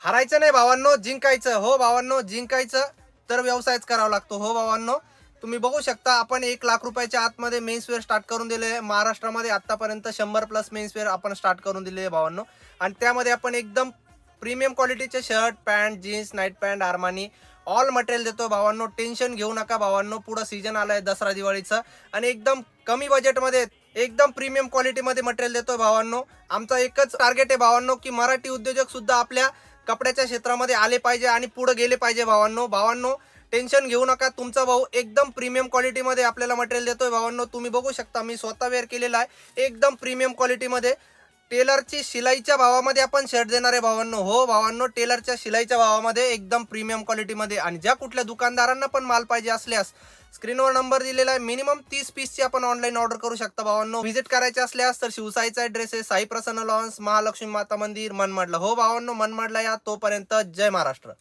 हारायचं नाही भावांनो, जिंकायचं. हो भावांनो, जिंकायचं तर व्यवसायच करावा लागतो. हो भावांनो, तुम्ही बघू शकता आपण 1,00,000 रुपयाच्या आतमध्ये मेन्सवेअर स्टार्ट करून दिले आहे. महाराष्ट्रामध्ये आतापर्यंत 100+ मेन्सवेअर आपण स्टार्ट करून दिले आहे भावांनो. आणि त्यामध्ये आपण एकदम प्रीमियम क्वालिटीचे shirt, pant, jeans, night pant, Armani all material देतो भावांनो. टेन्शन घेऊ नका भावांनो. पुढं सीजन आलाय दसरा दिवाळीचा आणि एकदम कमी बजेटमध्ये एकदम प्रीमियम क्वालिटीमध्ये मटेरियल देतोय भावांनो. आमचा एकच टार्गेट आहे भावांनो की मराठी उद्योजक सुद्धा आपल्या कपड्याच्या क्षेत्रामध्ये आले पाहिजे आणि पुढे गेले पाहिजे भावांनो. टेन्शन घेऊ नका. तुमचा भाऊ एकदम प्रीमियम क्वालिटीमध्ये आपल्याला मटेरियल देतोय भावांनो. तुम्ही बघू शकता मी स्वतः वेअर केलेला आहे एकदम प्रीमियम क्वालिटीमध्ये. टेलरची शिलाईच्या भावामध्ये आपण शर्ट देणार आहे भावांनो. हो भावांनो, टेलरच्या शिलाईच्या भावामध्ये एकदम प्रीमियम क्वालिटीमध्ये. आणि ज्या कुठल्या दुकानदारांना पण माल पाहिजे असल्यास स्क्रीनवर नंबर दिलेला आहे. मिनिमम 30 पीसची आपण ऑनलाईन ऑर्डर करू शकता भावांनो. व्हिजिट करायचे असल्यास तर शिवसाईचा ॲड्रेस आहे साई प्रसन्न लॉन्स, महालक्ष्मी माता मंदिर, मनमाडला. हो भावांनो, मनमाडला या. तोपर्यंत जय महाराष्ट्र.